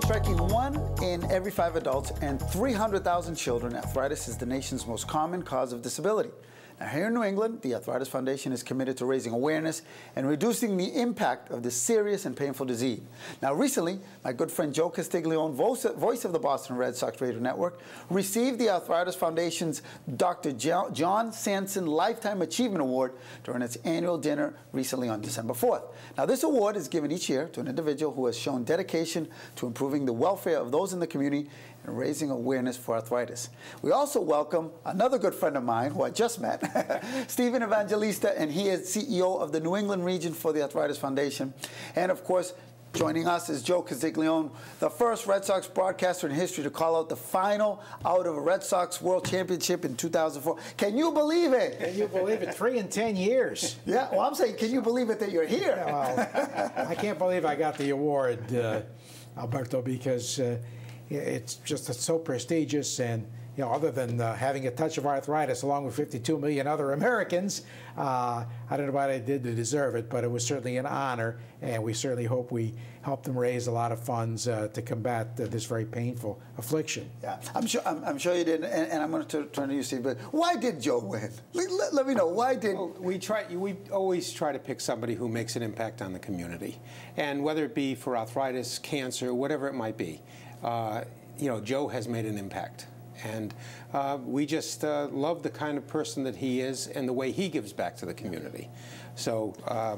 Striking 1 in every 5 adults and 300,000 children, arthritis is the nation's most common cause of disability. Now, here in New England, the Arthritis Foundation is committed to raising awareness and reducing the impact of this serious and painful disease. Now, recently, my good friend Joe Castiglione, voice of the Boston Red Sox Radio Network, received the Arthritis Foundation's Dr. John Sanson Lifetime Achievement Award during its annual dinner recently on December 4th. Now, this award is given each year to an individual who has shown dedication to improving the welfare of those in the community and raising awareness for arthritis. We also welcome another good friend of mine who I just met, Stephen Evangelista, and he is CEO of the New England region for the Arthritis Foundation. And of course, joining us is Joe Castiglione, the first Red Sox broadcaster in history to call out the final out of a Red Sox World Championship in 2004. Can you believe it? Can you believe it? 3 in 10 years. Yeah, well, I'm saying, can you believe it that you're here? Well, I can't believe I got the award, Alberto, because it's just so prestigious, and you know, other than having a touch of arthritis along with 52 million other Americans, I don't know what I did to deserve it, but it was certainly an honor, and we certainly hope we helped them raise a lot of funds to combat this very painful affliction. Yeah, I'm sure you did, and I'm going to turn to you, Steve. But why did Joe win? Let me know, why did? Well, we always try to pick somebody who makes an impact on the community, and whether it be for arthritis, cancer, whatever it might be, you know, Joe has made an impact. And we just love the kind of person that he is and the way he gives back to the community. So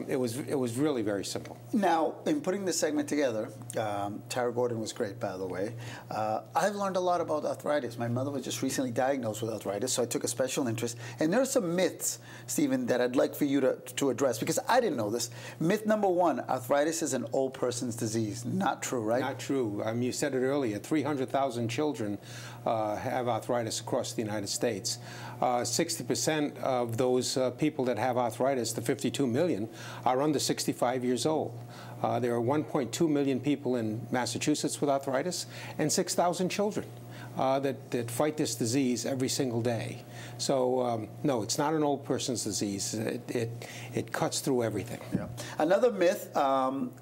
it was really very simple. Now, in putting this segment together, Tara Gordon was great, by the way. I've learned a lot about arthritis. My mother was just recently diagnosed with arthritis, so I took a special interest. And there are some myths, Stephen, that I'd like for you to address, because I didn't know this. Myth number 1, arthritis is an old person's disease. Not true, right? Not true. You said it earlier, 300,000 children have arthritis across the United States. 60% of those people that have arthritis, the 52 million, are under 65 years old. There are 1.2 million people in Massachusetts with arthritis and 6,000 children that fight this disease every single day. So no, it's not an old person's disease. It cuts through everything. Yeah. Another myth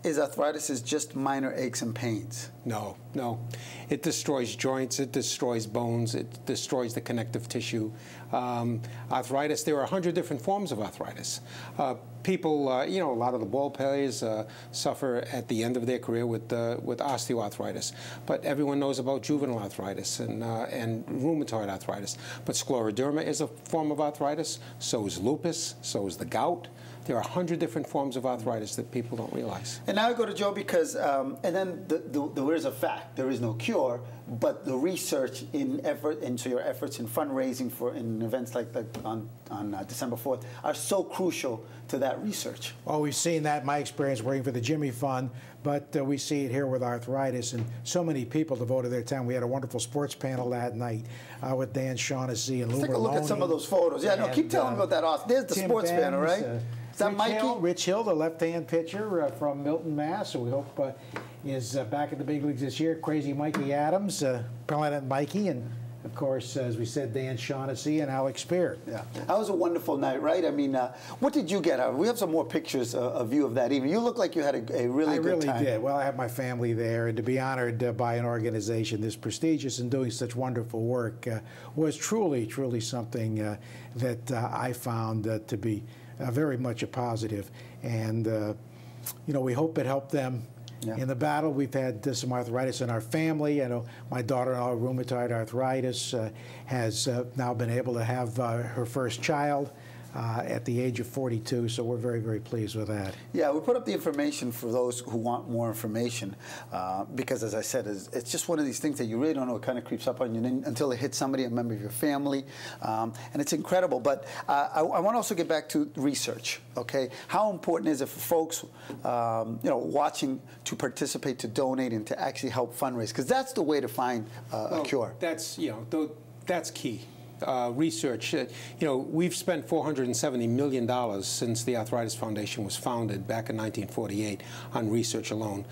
is arthritis is just minor aches and pains. No, no. It destroys joints, it destroys bones, it destroys the connective tissue. Arthritis, there are 100 different forms of arthritis. People, you know, a lot of the ball players suffer at the end of their career with osteoarthritis. But everyone knows about juvenile arthritis and rheumatoid arthritis. But scleroderma is a form of arthritis. So is lupus. So is the gout. There are 100 different forms of arthritis that people don't realize. And now I go to Joe because, and then there is a fact, there is no cure, but the research into your efforts in fundraising in events like on December 4th are so crucial to that research. Well, we've seen that in my experience working for the Jimmy Fund, but we see it here with arthritis, and so many people devoted their time. We had a wonderful sports panel that night with Dan Shaughnessy and Lou Let's take a look at some of those photos. Yeah, no, keep telling me about that. There's the Tim sports Benz, panel, right? Is that Mikey? Rich Hill, the left-hand pitcher from Milton, Mass., who we hope is back in the big leagues this year. Crazy Mikey Adams, Planet Mikey, and of course, as we said, Dan Shaughnessy and Alex Spear. Yeah, that was a wonderful night, right? I mean, what did you get out of it? We have some more pictures of you of that evening. You look like you had a really good time. I really did. Well, I have my family there, and to be honored by an organization this prestigious and doing such wonderful work was truly, truly something that I found to be very much a positive. And, you know, we hope it helped them. Yeah. In the battle, we've had some arthritis in our family. I know my daughter-in-law, rheumatoid arthritis, has now been able to have her first child at the age of 42, so we're very, very pleased with that. Yeah, we put up the information for those who want more information because, as I said, it's just one of these things that you really don't know. It kind of creeps up on you until it hits somebody, a member of your family, and it's incredible. But I want to also get back to research, okay? How important is it for folks, you know, watching to participate, to donate, and to actually help fundraise? Because that's the way to find a cure. That's, you know, that's key. Research. You know, we've spent $470 million since the Arthritis Foundation was founded back in 1948 on research alone.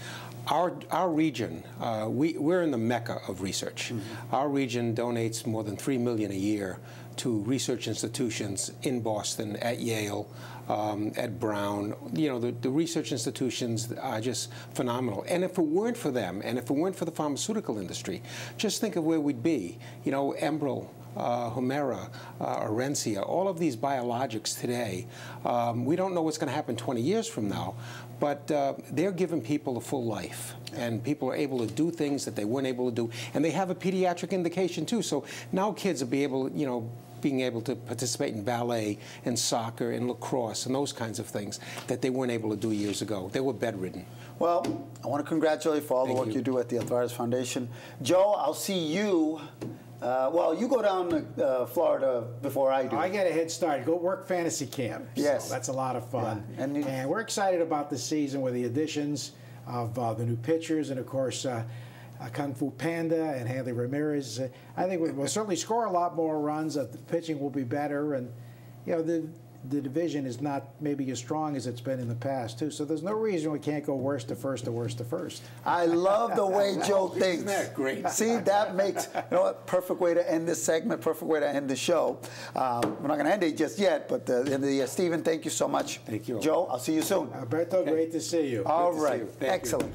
Our region, we're in the mecca of research. Mm-hmm. Our region donates more than $3 million a year to research institutions in Boston, at Yale, at Brown. You know, the research institutions are just phenomenal. And if it weren't for them, and if it weren't for the pharmaceutical industry, just think of where we'd be. You know, Enbrel, Humira, Orencia, all of these biologics today, we don't know what's going to happen 20 years from now, but they're giving people a full life, and people are able to do things that they weren't able to do, and they have a pediatric indication too. So now kids will be able, you know, being able to participate in ballet and soccer and lacrosse and those kinds of things that they weren't able to do years ago. They were bedridden. Well, I want to congratulate you for all the work you do at the Arthritis Foundation. Joe, I'll see you. Well, you go down to Florida before I do. I get a head start. Go work fantasy camp. Yes. So that's a lot of fun. Yeah. And we're excited about the season with the additions of the new pitchers and, of course, Kung Fu Panda and Hanley Ramirez. I think we'll certainly score a lot more runs. The pitching will be better. And, you know, the division is not maybe as strong as it's been in the past, too. So there's no reason we can't go worst to first to worst to first. I love the way Joe thinks. Isn't that great? See, that makes, you know what, perfect way to end this segment, perfect way to end the show. We're not going to end it just yet, but Stephen, thank you so much. Thank you. Joe, I'll see you soon. Alberto, great to see you. All right. Thank you. Excellent.